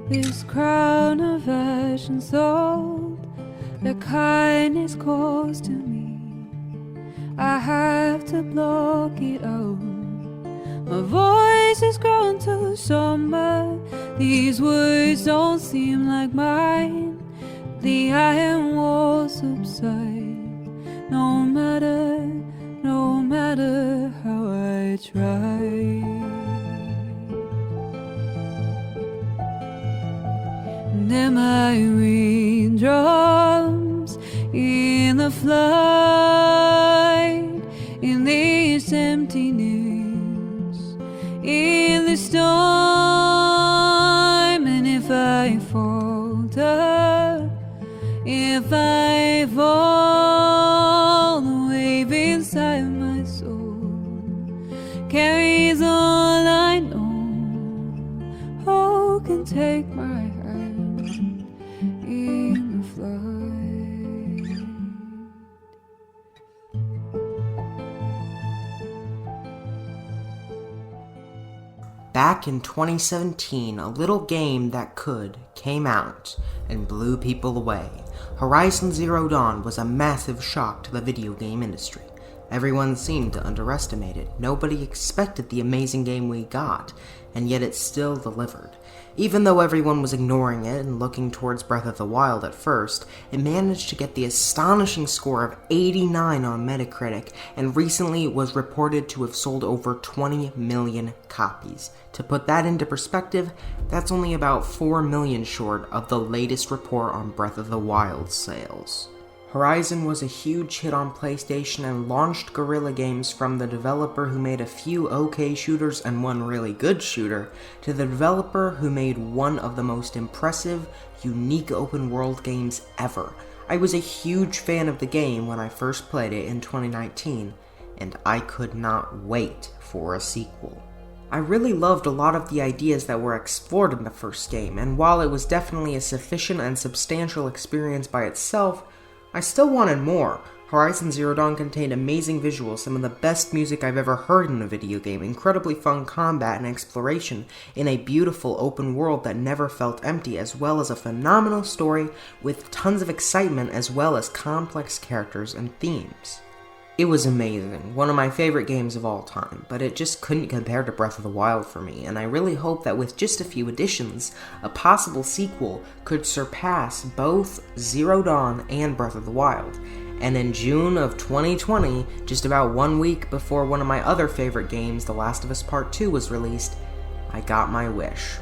This crown of ash and salt, the kindness calls to me. I have to block it out. My voice has grown too somber. These words don't seem like mine. The iron walls subside. No matter how I try. And am I raindrops in the flood, in this emptiness, in the storm? And if I falter, if I fall, the wave inside my soul carries all I know. Who can take my hand in the flood? Back in 2017, a little game that could came out and blew people away. Horizon Zero Dawn was a massive shock to the video game industry. Everyone seemed to underestimate it. Nobody expected the amazing game we got, and yet it still delivered. Even though everyone was ignoring it and looking towards Breath of the Wild at first, it managed to get the astonishing score of 89 on Metacritic, and recently was reported to have sold over 20 million copies. To put that into perspective, that's only about 4 million short of the latest report on Breath of the Wild sales. Horizon was a huge hit on PlayStation and launched Guerilla Games from the developer who made a few okay shooters and one really good shooter, to the developer who made one of the most impressive, unique open world games ever. I was a huge fan of the game when I first played it in 2019, and I could not wait for a sequel. I really loved a lot of the ideas that were explored in the first game, and while it was definitely a sufficient and substantial experience by itself, I still wanted more. Horizon Zero Dawn contained amazing visuals, some of the best music I've ever heard in a video game, incredibly fun combat and exploration in a beautiful open world that never felt empty, as well as a phenomenal story with tons of excitement as well as complex characters and themes. It was amazing, one of my favorite games of all time, but it just couldn't compare to Breath of the Wild for me, and I really hope that with just a few additions, a possible sequel could surpass both Zero Dawn and Breath of the Wild. And in June of 2020, just about 1 week before one of my other favorite games, The Last of Us Part 2, was released, I got my wish.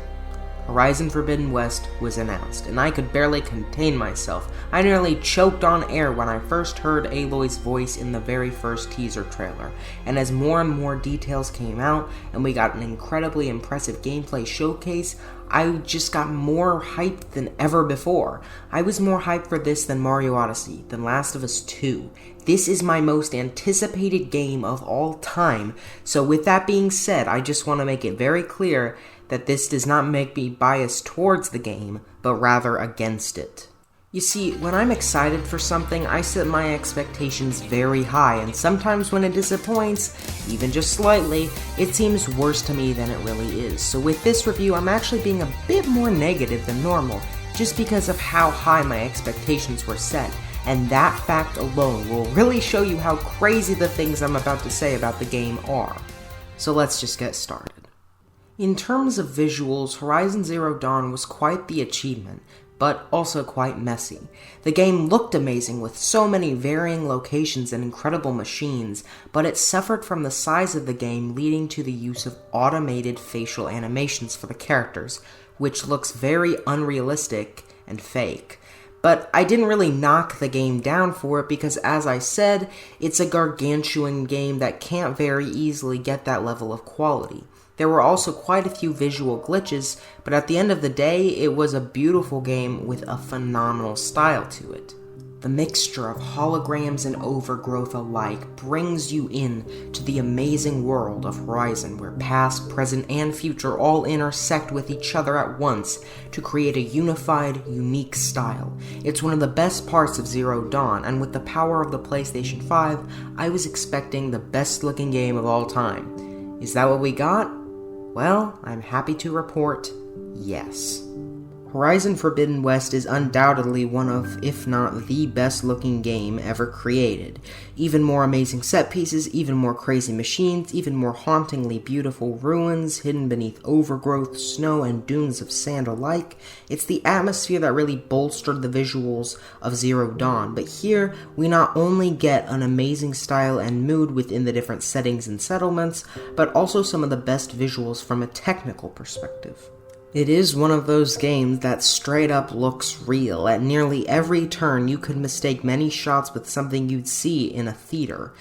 Horizon Forbidden West was announced, and I could barely contain myself. I nearly choked on air when I first heard Aloy's voice in the very first teaser trailer, and as more and more details came out, and we got an incredibly impressive gameplay showcase, I just got more hyped than ever before. I was more hyped for this than Mario Odyssey, than Last of Us 2. This is my most anticipated game of all time, so with that being said, I just want to make it very clear that this does not make me biased towards the game, but rather against it. You see, when I'm excited for something, I set my expectations very high, and sometimes when it disappoints, even just slightly, it seems worse to me than it really is. So with this review, I'm actually being a bit more negative than normal, just because of how high my expectations were set, and that fact alone will really show you how crazy the things I'm about to say about the game are. So let's just get started. In terms of visuals, Horizon Zero Dawn was quite the achievement, but also quite messy. The game looked amazing with so many varying locations and incredible machines, but it suffered from the size of the game, leading to the use of automated facial animations for the characters, which looks very unrealistic and fake. But I didn't really knock the game down for it because, as I said, it's a gargantuan game that can't very easily get that level of quality. There were also quite a few visual glitches, but at the end of the day, it was a beautiful game with a phenomenal style to it. The mixture of holograms and overgrowth alike brings you in to the amazing world of Horizon, where past, present, and future all intersect with each other at once to create a unified, unique style. It's one of the best parts of Zero Dawn, and with the power of the PlayStation 5, I was expecting the best looking game of all time. Is that what we got? Well, I'm happy to report, yes. Horizon Forbidden West is undoubtedly one of, if not the best looking game ever created. Even more amazing set pieces, even more crazy machines, even more hauntingly beautiful ruins hidden beneath overgrowth, snow, and dunes of sand alike. It's the atmosphere that really bolstered the visuals of Zero Dawn, but here we not only get an amazing style and mood within the different settings and settlements, but also some of the best visuals from a technical perspective. It is one of those games that straight up looks real. At nearly every turn, you could mistake many shots with something you'd see in a theater.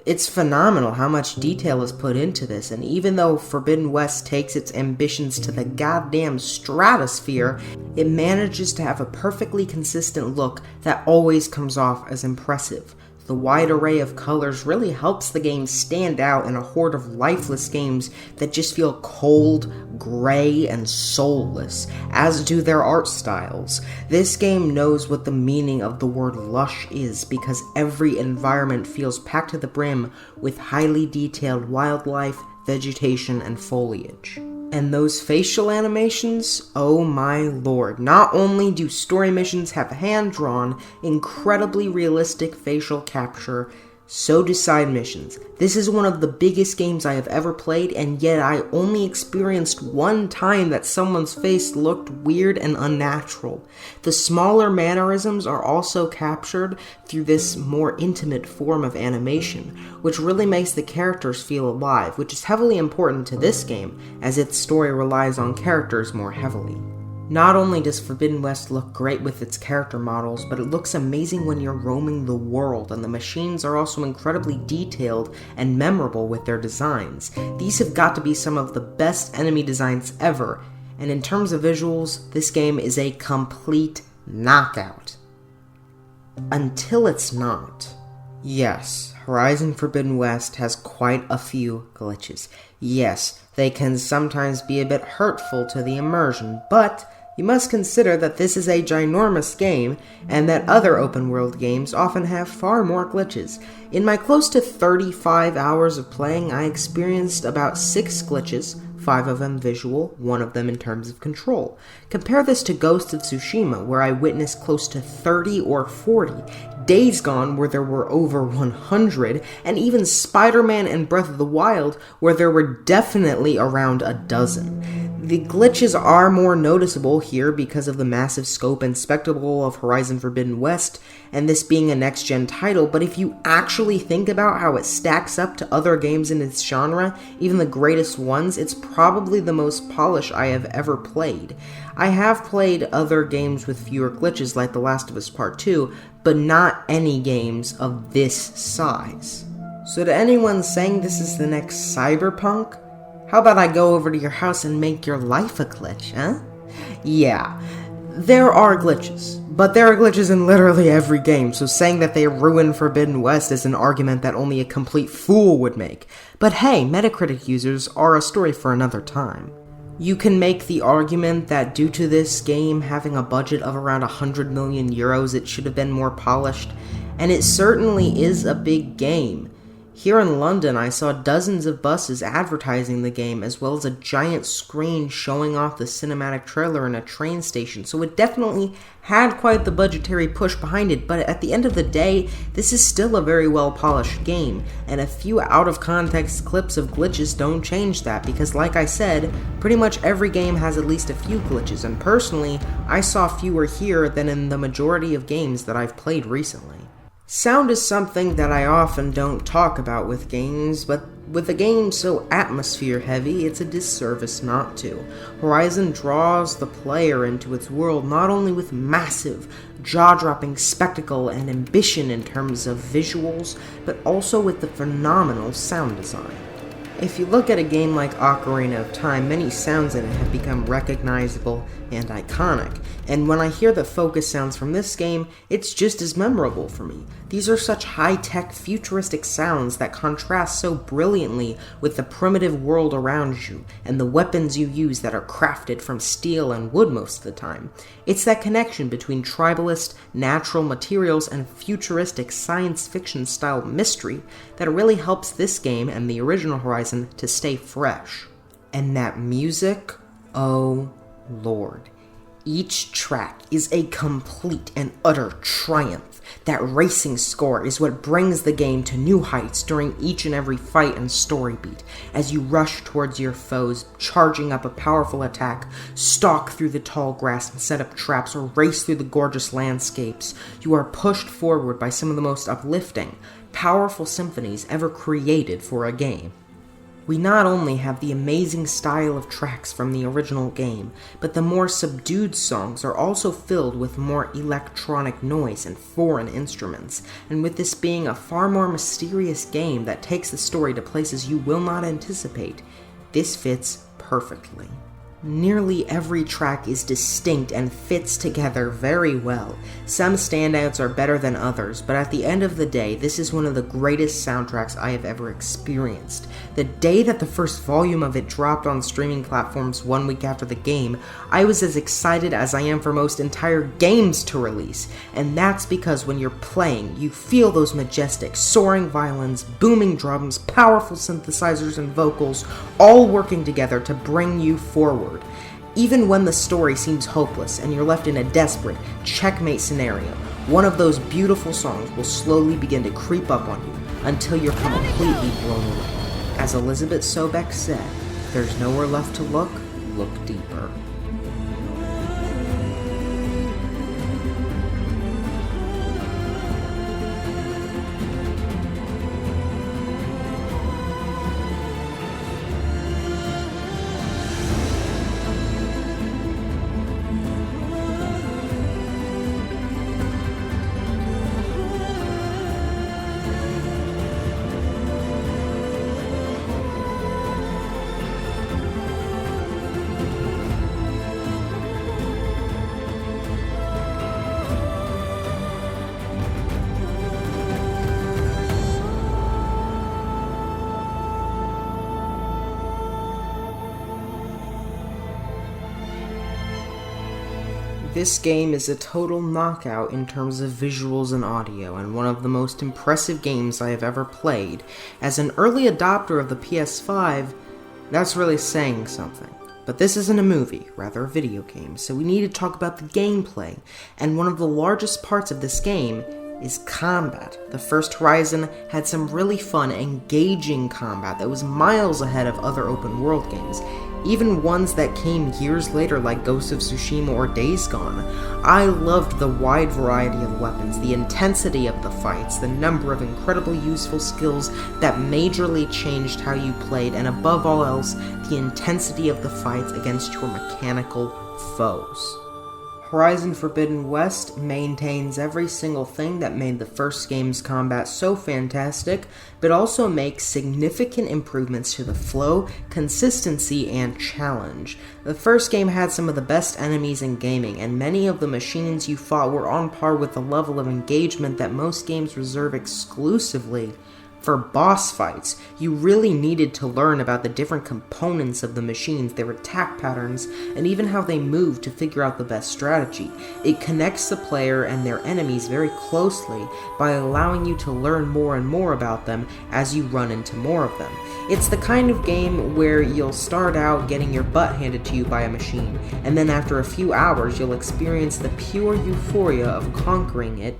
It's phenomenal how much detail is put into this, and even though Forbidden West takes its ambitions to the goddamn stratosphere, it manages to have a perfectly consistent look that always comes off as impressive. The wide array of colors really helps the game stand out in a horde of lifeless games that just feel cold, gray, and soulless, as do their art styles. This game knows what the meaning of the word lush is, because every environment feels packed to the brim with highly detailed wildlife, vegetation, and foliage. And those facial animations, oh my lord. Not only do story missions have hand-drawn, incredibly realistic facial capture, so do side missions. This is one of the biggest games I have ever played, and yet I only experienced one time that someone's face looked weird and unnatural. The smaller mannerisms are also captured through this more intimate form of animation, which really makes the characters feel alive, which is heavily important to this game, as its story relies on characters more heavily. Not only does Forbidden West look great with its character models, but it looks amazing when you're roaming the world, and the machines are also incredibly detailed and memorable with their designs. These have got to be some of the best enemy designs ever, and in terms of visuals, this game is a complete knockout. Until it's not. Yes, Horizon Forbidden West has quite a few glitches. Yes, they can sometimes be a bit hurtful to the immersion, but you must consider that this is a ginormous game, and that other open-world games often have far more glitches. In my close to 35 hours of playing, I experienced about 6 glitches, 5 of them visual, 1 of them in terms of control. Compare this to Ghost of Tsushima, where I witnessed close to 30 or 40, Days Gone, where there were over 100, and even Spider-Man and Breath of the Wild, where there were definitely around a dozen. The glitches are more noticeable here because of the massive scope and spectacle of Horizon Forbidden West, and this being a next-gen title, but if you actually think about how it stacks up to other games in its genre, even the greatest ones, it's probably the most polished I have ever played. I have played other games with fewer glitches like The Last of Us Part 2, but not any games of this size. So to anyone saying this is the next Cyberpunk, how about I go over to your house and make your life a glitch, huh? Yeah, there are glitches, but there are glitches in literally every game, so saying that they ruin Forbidden West is an argument that only a complete fool would make. But hey, Metacritic users are a story for another time. You can make the argument that due to this game having a budget of around 100 million euros, it should have been more polished, and it certainly is a big game. Here in London, I saw dozens of buses advertising the game, as well as a giant screen showing off the cinematic trailer in a train station, so it definitely had quite the budgetary push behind it, but at the end of the day, this is still a very well-polished game, and a few out-of-context clips of glitches don't change that, because like I said, pretty much every game has at least a few glitches, and personally, I saw fewer here than in the majority of games that I've played recently. Sound is something that I often don't talk about with games, but with a game so atmosphere-heavy, it's a disservice not to. Horizon draws the player into its world not only with massive, jaw-dropping spectacle and ambition in terms of visuals, but also with the phenomenal sound design. If you look at a game like Ocarina of Time, many sounds in it have become recognizable and iconic, and when I hear the focus sounds from this game, it's just as memorable for me. These are such high-tech, futuristic sounds that contrast so brilliantly with the primitive world around you, and the weapons you use that are crafted from steel and wood most of the time. It's that connection between tribalist, natural materials, and futuristic science fiction-style mystery that really helps this game and the original Horizon to stay fresh. And that music, oh Lord. Each track is a complete and utter triumph. That racing score is what brings the game to new heights during each and every fight and story beat, as you rush towards your foes, charging up a powerful attack, stalk through the tall grass and set up traps, or race through the gorgeous landscapes. You are pushed forward by some of the most uplifting, powerful symphonies ever created for a game. We not only have the amazing style of tracks from the original game, but the more subdued songs are also filled with more electronic noise and foreign instruments, and with this being a far more mysterious game that takes the story to places you will not anticipate, this fits perfectly. Nearly every track is distinct and fits together very well. Some standouts are better than others, but at the end of the day, this is one of the greatest soundtracks I have ever experienced. The day that the first volume of it dropped on streaming platforms 1 week after the game, I was as excited as I am for most entire games to release, and that's because when you're playing, you feel those majestic, soaring violins, booming drums, powerful synthesizers and vocals, all working together to bring you forward. Even when the story seems hopeless and you're left in a desperate, checkmate scenario, one of those beautiful songs will slowly begin to creep up on you until you're completely blown away. As Elizabeth Sobek said, if there's nowhere left to look deeper. This game is a total knockout in terms of visuals and audio, and one of the most impressive games I have ever played. As an early adopter of the PS5, that's really saying something. But this isn't a movie, rather a video game, so we need to talk about the gameplay, and one of the largest parts of this game is combat. The first Horizon had some really fun, engaging combat that was miles ahead of other open world games, even ones that came years later like Ghost of Tsushima or Days Gone. I loved the wide variety of weapons, the intensity of the fights, the number of incredibly useful skills that majorly changed how you played, and above all else, the intensity of the fights against your mechanical foes. Horizon Forbidden West maintains every single thing that made the first game's combat so fantastic, but also makes significant improvements to the flow, consistency, and challenge. The first game had some of the best enemies in gaming, and many of the machines you fought were on par with the level of engagement that most games reserve exclusively for boss fights. You really needed to learn about the different components of the machines, their attack patterns, and even how they move to figure out the best strategy. It connects the player and their enemies very closely by allowing you to learn more and more about them as you run into more of them. It's the kind of game where you'll start out getting your butt handed to you by a machine, and then after a few hours you'll experience the pure euphoria of conquering it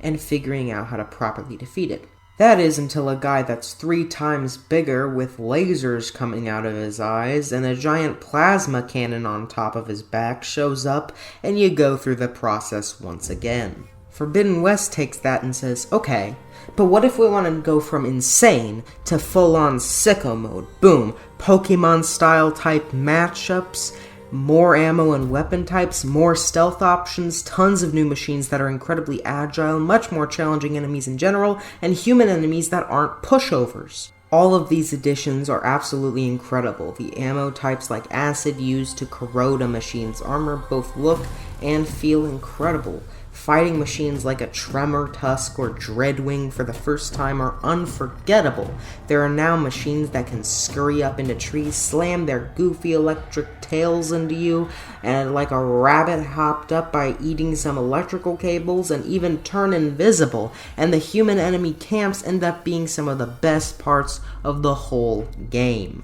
and figuring out how to properly defeat it. That is until a guy that's 3 times bigger with lasers coming out of his eyes and a giant plasma cannon on top of his back shows up, and you go through the process once again. Forbidden West takes that and says, okay, but what if we want to go from insane to full-on sicko mode? Boom, Pokemon-style type matchups, more ammo and weapon types, more stealth options, tons of new machines that are incredibly agile, much more challenging enemies in general, and human enemies that aren't pushovers. All of these additions are absolutely incredible. The ammo types like acid used to corrode a machine's armor both look and feel incredible. Fighting machines like a Tremor, Tusk, or Dreadwing for the first time are unforgettable. There are now machines that can scurry up into trees, slam their goofy electric tails into you, and like a rabbit hopped up by eating some electrical cables, and even turn invisible, and the human enemy camps end up being some of the best parts of the whole game.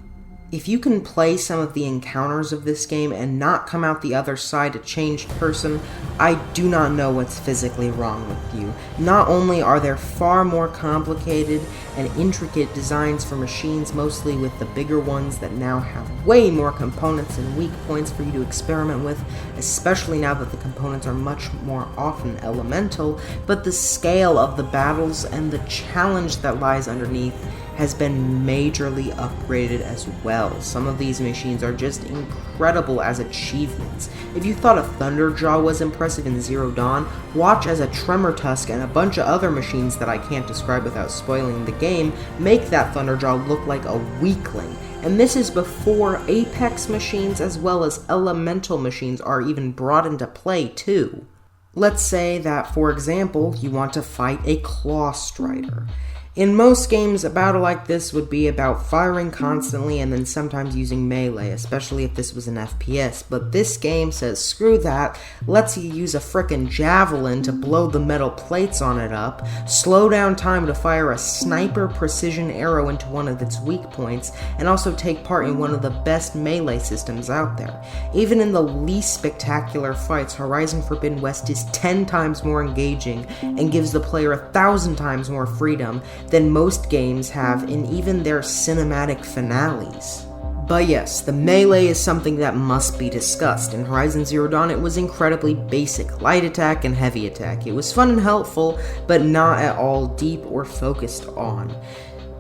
If you can play some of the encounters of this game and not come out the other side a changed person, I do not know what's physically wrong with you. Not only are there far more complicated and intricate designs for machines, mostly with the bigger ones that now have way more components and weak points for you to experiment with, especially now that the components are much more often elemental, but the scale of the battles and the challenge that lies underneath has been majorly upgraded as well. Some of these machines are just incredible as achievements. If you thought a Thunderjaw was impressive in Zero Dawn, watch as a Tremor Tusk and a bunch of other machines that I can't describe without spoiling the game make that Thunderjaw look like a weakling. And this is before Apex machines as well as elemental machines are even brought into play too. Let's say that, for example, you want to fight a Claw Strider. In most games, a battle like this would be about firing constantly and then sometimes using melee, especially if this was an FPS, but this game says screw that, lets you use a frickin' javelin to blow the metal plates on it up, slow down time to fire a sniper precision arrow into one of its weak points, and also take part in one of the best melee systems out there. Even in the least spectacular fights, Horizon Forbidden West is 10 times more engaging and gives the player 1,000 times more freedom than most games have in even their cinematic finales. But yes, the melee is something that must be discussed. In Horizon Zero Dawn, it was incredibly basic, light attack and heavy attack. It was fun and helpful, but not at all deep or focused on.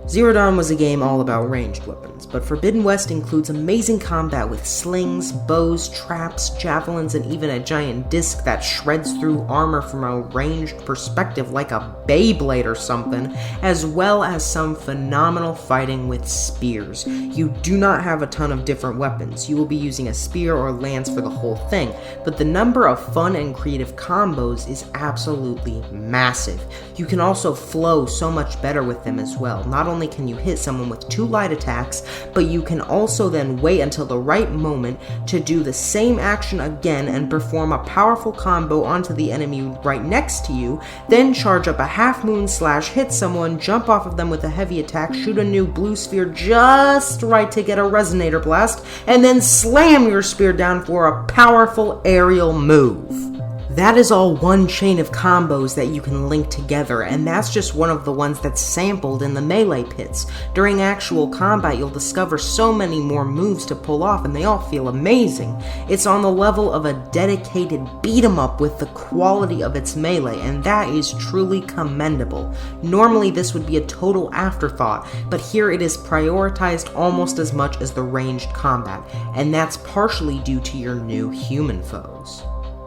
Zero Dawn was a game all about ranged weapons, but Forbidden West includes amazing combat with slings, bows, traps, javelins, and even a giant disc that shreds through armor from a ranged perspective like a Beyblade or something, as well as some phenomenal fighting with spears. You do not have a ton of different weapons. You will be using a spear or lance for the whole thing, but the number of fun and creative combos is absolutely massive. You can also flow so much better with them as well. Not only can you hit someone with 2 light attacks, but you can also then wait until the right moment to do the same action again and perform a powerful combo onto the enemy right next to you, then charge up a half moon slash, hit someone, jump off of them with a heavy attack, shoot a new blue sphere just right to get a resonator blast, and then slam your spear down for a powerful aerial move. That is all one chain of combos that you can link together, and that's just one of the ones that's sampled in the melee pits. During actual combat, you'll discover so many more moves to pull off, and they all feel amazing. It's on the level of a dedicated beat-em-up with the quality of its melee, and that is truly commendable. Normally, this would be a total afterthought, but here it is prioritized almost as much as the ranged combat, and that's partially due to your new human foes.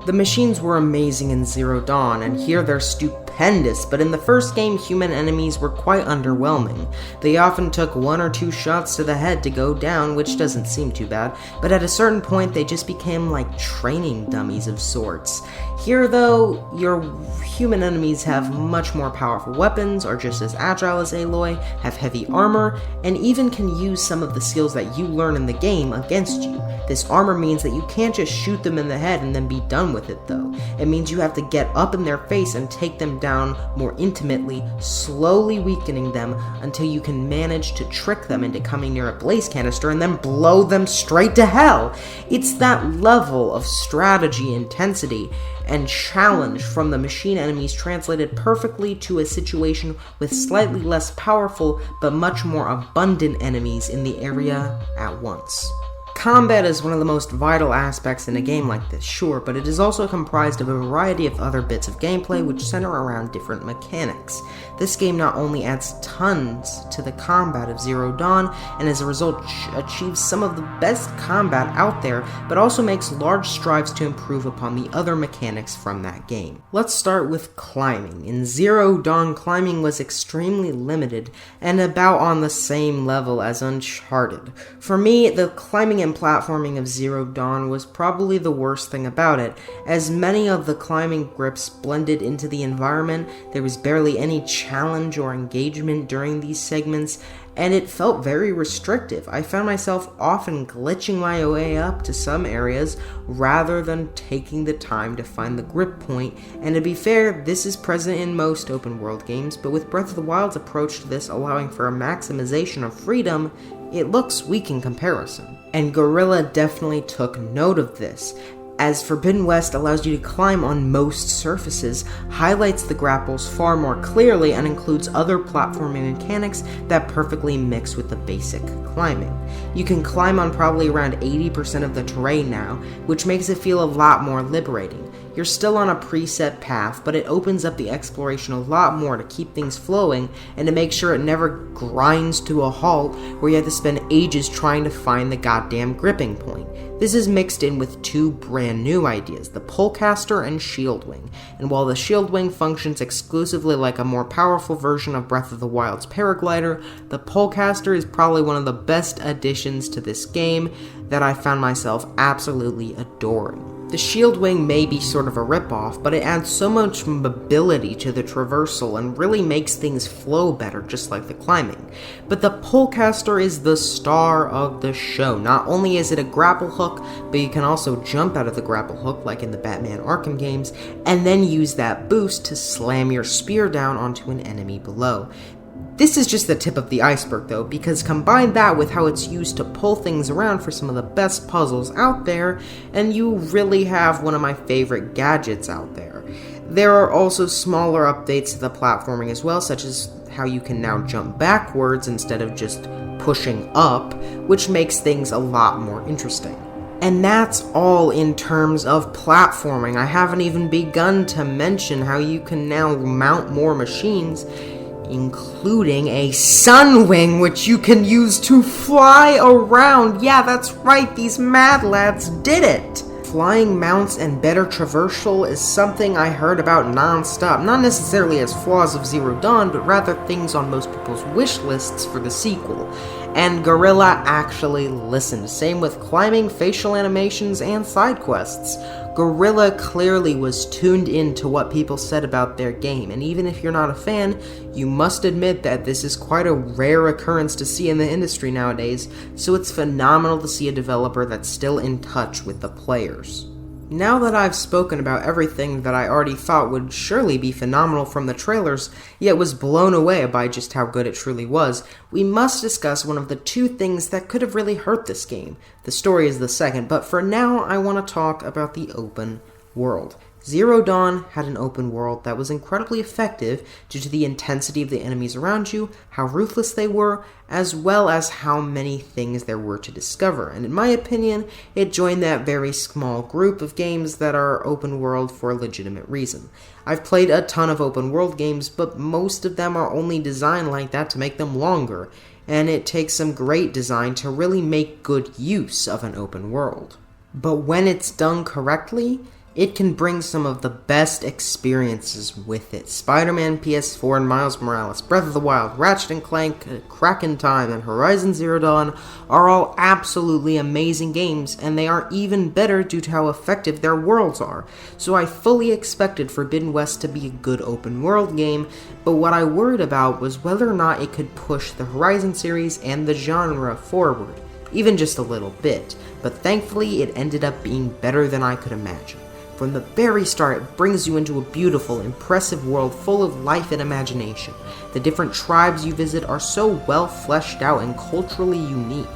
The machines were amazing in Zero Dawn, and here they're stupendous, but in the first game, human enemies were quite underwhelming. They often took 1 or 2 shots to the head to go down, which doesn't seem too bad, but at a certain point they just became like training dummies of sorts. Here though, your human enemies have much more powerful weapons, are just as agile as Aloy, have heavy armor, and even can use some of the skills that you learn in the game against you. This armor means that you can't just shoot them in the head and then be done with it though. It means you have to get up in their face and take them down more intimately, slowly weakening them until you can manage to trick them into coming near a blaze canister and then blow them straight to hell. It's that level of strategy, intensity, and challenge from the machine enemies translated perfectly to a situation with slightly less powerful but much more abundant enemies in the area at once. Combat is one of the most vital aspects in a game like this, sure, but it is also comprised of a variety of other bits of gameplay which center around different mechanics. This game not only adds tons to the combat of Zero Dawn, and as a result achieves some of the best combat out there, but also makes large strides to improve upon the other mechanics from that game. Let's start with climbing. In Zero Dawn, climbing was extremely limited, and about on the same level as Uncharted. For me, the climbing and platforming of Zero Dawn was probably the worst thing about it, as many of the climbing grips blended into the environment, there was barely any challenge or engagement during these segments, and it felt very restrictive. I found myself often glitching my way up to some areas rather than taking the time to find the grip point, and to be fair, this is present in most open world games, but with Breath of the Wild's approach to this allowing for a maximization of freedom, It looks weak in comparison. And Guerilla definitely took note of this, as Forbidden West allows you to climb on most surfaces, highlights the grapples far more clearly, and includes other platforming mechanics that perfectly mix with the basic climbing. You can climb on probably around 80% of the terrain now, which makes it feel a lot more liberating. You're still on a preset path, but it opens up the exploration a lot more to keep things flowing and to make sure it never grinds to a halt where you have to spend ages trying to find the goddamn gripping point. This is mixed in with two brand new ideas, the Polecaster and Shieldwing. And while the Shieldwing functions exclusively like a more powerful version of Breath of the Wild's Paraglider, the Polecaster is probably one of the best additions to this game that I found myself absolutely adoring. The Shieldwing may be sort of a ripoff, but it adds so much mobility to the traversal and really makes things flow better, just like the climbing. But the Polecaster is the star of the show. Not only is it a grapple hook, but you can also jump out of the grapple hook, like in the Batman Arkham games, and then use that boost to slam your spear down onto an enemy below. This is just the tip of the iceberg though, because combine that with how it's used to pull things around for some of the best puzzles out there, and you really have one of my favorite gadgets out there. There are also smaller updates to the platforming as well, such as how you can now jump backwards instead of just pushing up, which makes things a lot more interesting. And that's all in terms of platforming. I haven't even begun to mention how you can now mount more machines, including a Sunwing, which you can use to fly around. Yeah, that's right, these mad lads did it! Flying mounts and better traversal is something I heard about non-stop, not necessarily as flaws of Zero Dawn, but rather things on most people's wish lists for the sequel. And Guerilla actually listened, same with climbing, facial animations, and side quests. Guerilla clearly was tuned in to what people said about their game, and even if you're not a fan, you must admit that this is quite a rare occurrence to see in the industry nowadays, so it's phenomenal to see a developer that's still in touch with the players. Now that I've spoken about everything that I already thought would surely be phenomenal from the trailers, yet was blown away by just how good it truly was, we must discuss one of the two things that could have really hurt this game. The story is the second, but for now I want to talk about the open world. Zero Dawn had an open world that was incredibly effective due to the intensity of the enemies around you, how ruthless they were, as well as how many things there were to discover. And in my opinion, it joined that very small group of games that are open world for a legitimate reason. I've played a ton of open world games, but most of them are only designed like that to make them longer, and it takes some great design to really make good use of an open world. But when it's done correctly, it can bring some of the best experiences with it. Spider-Man, PS4, and Miles Morales, Breath of the Wild, Ratchet & Clank, Crack in Time, and Horizon Zero Dawn are all absolutely amazing games, and they are even better due to how effective their worlds are. So I fully expected Forbidden West to be a good open world game, but what I worried about was whether or not it could push the Horizon series and the genre forward, even just a little bit, but thankfully it ended up being better than I could imagine. From the very start, it brings you into a beautiful, impressive world full of life and imagination. The different tribes you visit are so well fleshed out and culturally unique.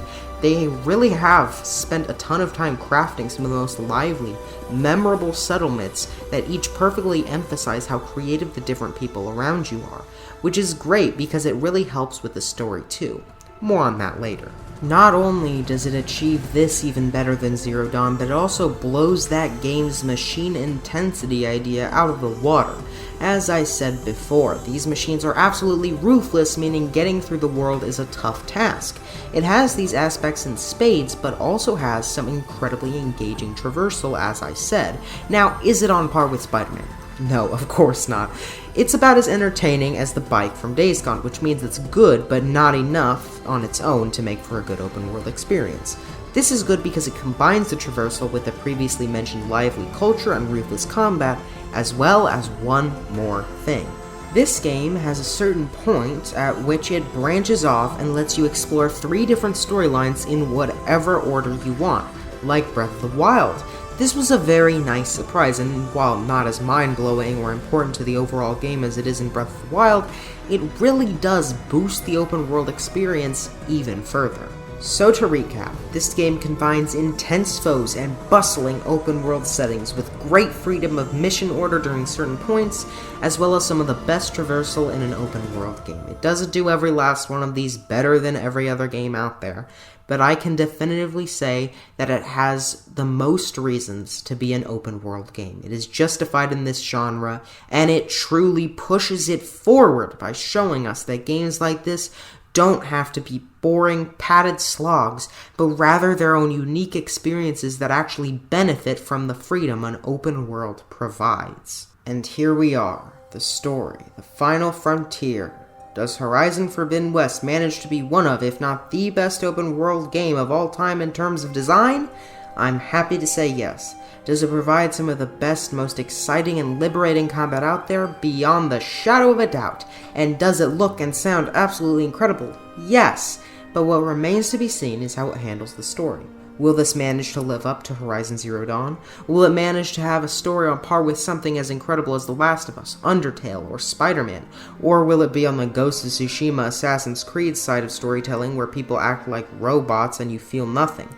They really have spent a ton of time crafting some of the most lively, memorable settlements that each perfectly emphasize how creative the different people around you are, which is great because it really helps with the story too. More on that later. Not only does it achieve this even better than Zero Dawn, but it also blows that game's machine intensity idea out of the water. As I said before, these machines are absolutely ruthless, meaning getting through the world is a tough task. It has these aspects in spades, but also has some incredibly engaging traversal, as I said. Now, is it on par with Spider-Man? No, of course not. It's about as entertaining as the bike from Days Gone, which means it's good, but not enough on its own to make for a good open-world experience. This is good because it combines the traversal with the previously mentioned lively culture and ruthless combat, as well as one more thing. This game has a certain point at which it branches off and lets you explore 3 different storylines in whatever order you want, like Breath of the Wild. This was a very nice surprise, and while not as mind-blowing or important to the overall game as it is in Breath of the Wild, it really does boost the open world experience even further. So to recap, this game combines intense foes and bustling open-world settings with great freedom of mission order during certain points, as well as some of the best traversal in an open-world game. It doesn't do every last one of these better than every other game out there, but I can definitively say that it has the most reasons to be an open-world game. It is justified in this genre, and it truly pushes it forward by showing us that games like this don't have to be boring, padded slogs, but rather their own unique experiences that actually benefit from the freedom an open world provides. And here we are, the story, the final frontier. Does Horizon Forbidden West manage to be one of, if not the best open world game of all time in terms of design? I'm happy to say yes. Does it provide some of the best, most exciting and liberating combat out there? Beyond the shadow of a doubt. And does it look and sound absolutely incredible? Yes. But what remains to be seen is how it handles the story. Will this manage to live up to Horizon Zero Dawn? Will it manage to have a story on par with something as incredible as The Last of Us, Undertale, or Spider-Man? Or will it be on the Ghost of Tsushima Assassin's Creed side of storytelling where people act like robots and you feel nothing?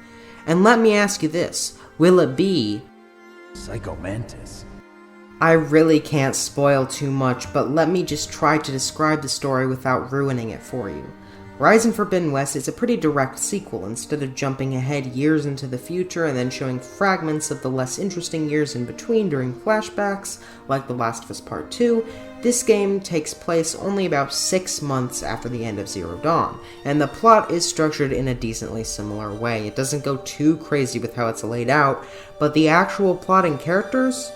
And let me ask you this, will it be Psycho Mantis? I really can't spoil too much, but let me just try to describe the story without ruining it for you. Horizon Forbidden West is a pretty direct sequel. Instead of jumping ahead years into the future and then showing fragments of the less interesting years in between during flashbacks, like The Last of Us Part 2, this game takes place only about 6 months after the end of Zero Dawn, and the plot is structured in a decently similar way. It doesn't go too crazy with how it's laid out, but the actual plot and characters?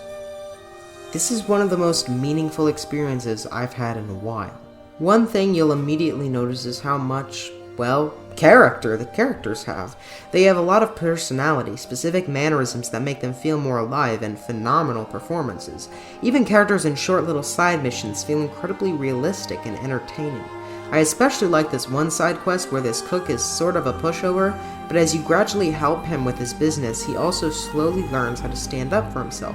This is one of the most meaningful experiences I've had in a while. One thing you'll immediately notice is how much, well, character the characters have. They have a lot of personality, specific mannerisms that make them feel more alive, and phenomenal performances. Even characters in short little side missions feel incredibly realistic and entertaining. I especially like this one side quest where this cook is sort of a pushover, but as you gradually help him with his business, he also slowly learns how to stand up for himself.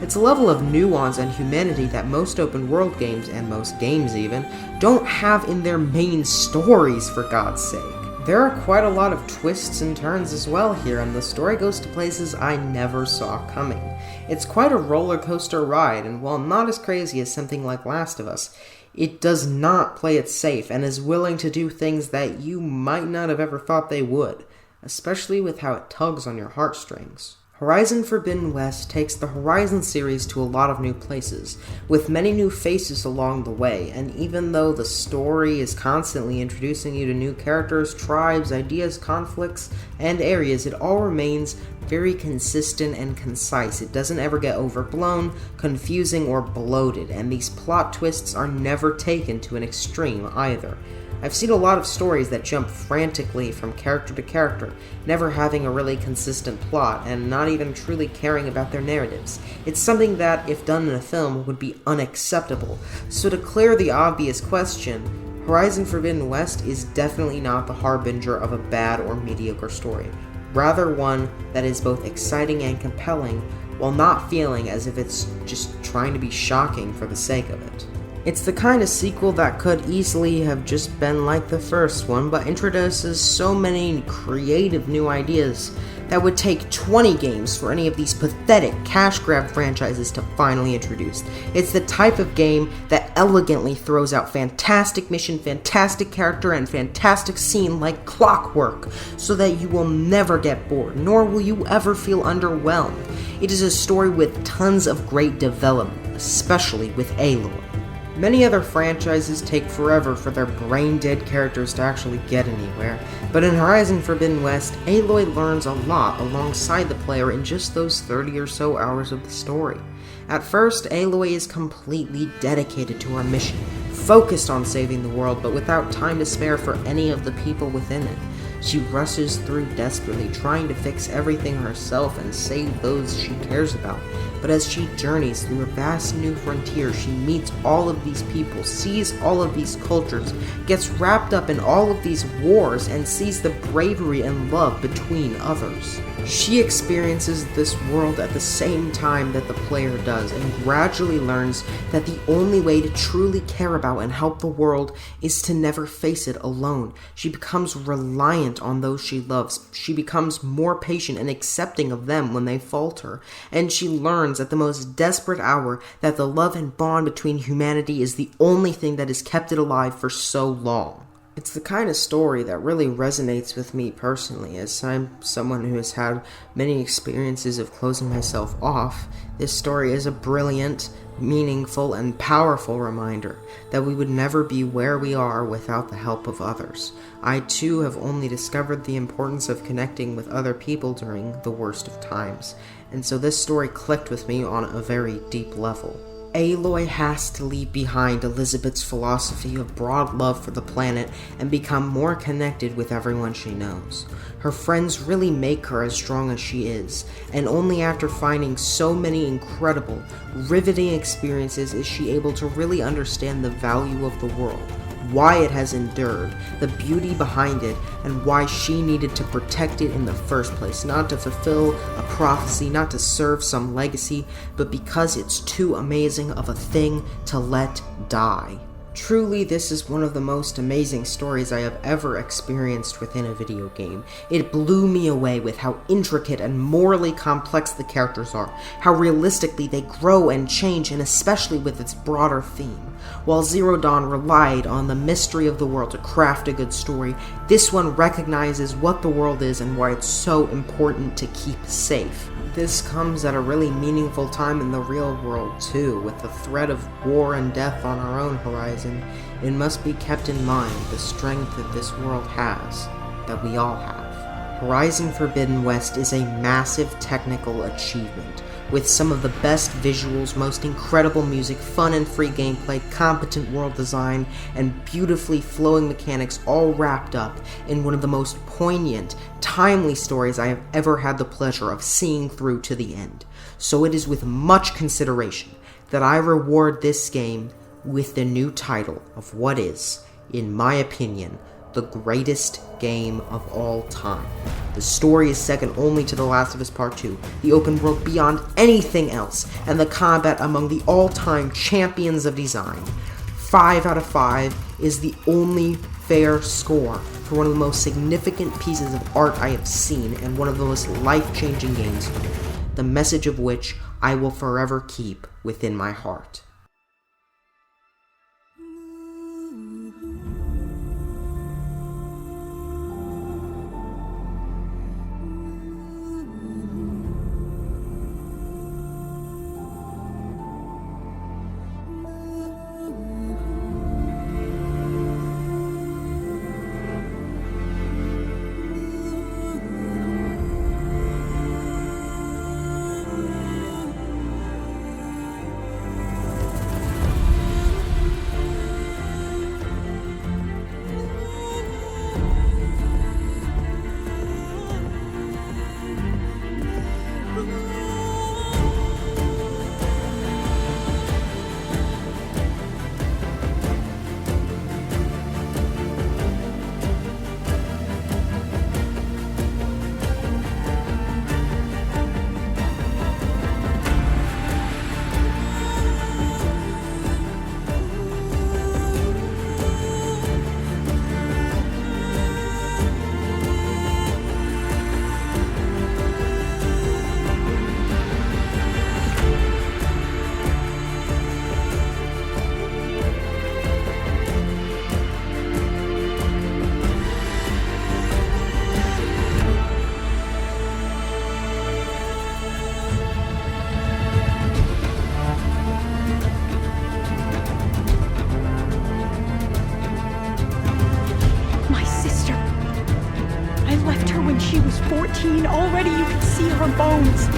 It's a level of nuance and humanity that most open world games, and most games even, don't have in their main stories, for God's sake. There are quite a lot of twists and turns as well here, and the story goes to places I never saw coming. It's quite a roller coaster ride, and while not as crazy as something like Last of Us, it does not play it safe and is willing to do things that you might not have ever thought they would, especially with how it tugs on your heartstrings. Horizon Forbidden West takes the Horizon series to a lot of new places, with many new faces along the way, and even though the story is constantly introducing you to new characters, tribes, ideas, conflicts, and areas, it all remains very consistent and concise. It doesn't ever get overblown, confusing, or bloated, and these plot twists are never taken to an extreme either. I've seen a lot of stories that jump frantically from character to character, never having a really consistent plot, and not even truly caring about their narratives. It's something that, if done in a film, would be unacceptable. So to clear the obvious question, Horizon Forbidden West is definitely not the harbinger of a bad or mediocre story. Rather one that is both exciting and compelling, while not feeling as if it's just trying to be shocking for the sake of it. It's the kind of sequel that could easily have just been like the first one, but introduces so many creative new ideas that would take 20 games for any of these pathetic cash grab franchises to finally introduce. It's the type of game that elegantly throws out fantastic mission, fantastic character, and fantastic scene like clockwork, so that you will never get bored, nor will you ever feel underwhelmed. It is a story with tons of great development, especially with Aloy. Many other franchises take forever for their brain-dead characters to actually get anywhere, but in Horizon Forbidden West, Aloy learns a lot alongside the player in just those 30 or so hours of the story. At first, Aloy is completely dedicated to her mission, focused on saving the world, but without time to spare for any of the people within it. She rushes through desperately, trying to fix everything herself and save those she cares about. but as she journeys through a vast new frontier, she meets all of these people, sees all of these cultures, gets wrapped up in all of these wars, and sees the bravery and love between others. She experiences this world at the same time that the player does, and gradually learns that the only way to truly care about and help the world is to never face it alone. She becomes reliant on those she loves. She becomes more patient and accepting of them when they falter, and she learns at the most desperate hour that the love and bond between humanity is the only thing that has kept it alive for so long. It's the kind of story that really resonates with me personally, as I'm someone who has had many experiences of closing myself off. This story is a brilliant, meaningful, and powerful reminder that we would never be where we are without the help of others. I too have only discovered the importance of connecting with other people during the worst of times, and so this story clicked with me on a very deep level. Aloy has to leave behind Elizabeth's philosophy of broad love for the planet and become more connected with everyone she knows. Her friends really make her as strong as she is, and only after finding so many incredible, riveting experiences is she able to really understand the value of the world, why it has endured, the beauty behind it, and why she needed to protect it in the first place, not to fulfill a prophecy, not to serve some legacy, but because it's too amazing of a thing to let die. Truly, this is one of the most amazing stories I have ever experienced within a video game. It blew me away with how intricate and morally complex the characters are, how realistically they grow and change, and especially with its broader theme. While Zero Dawn relied on the mystery of the world to craft a good story, this one recognizes what the world is and why it's so important to keep safe. This comes at a really meaningful time in the real world too, with the threat of war and death on our own horizon. It must be kept in mind the strength that this world has, that we all have. Horizon Forbidden West is a massive technical achievement, with some of the best visuals, most incredible music, fun and free gameplay, competent world design, and beautifully flowing mechanics all wrapped up in one of the most poignant, timely stories I have ever had the pleasure of seeing through to the end. So it is with much consideration that I reward this game with the new title of what is, in my opinion, the greatest game of all time. The story is second only to The Last of Us Part 2, the open world beyond anything else, and the combat among the all-time champions of design. 5 out of 5 is the only fair score for one of the most significant pieces of art I have seen and one of the most life-changing games, the message of which I will forever keep within my heart. She was 14. Already you could see her bones.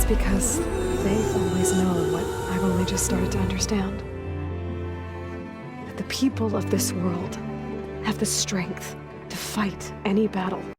because they've always known what I've only just started to understand. That the people of this world have the strength to fight any battle.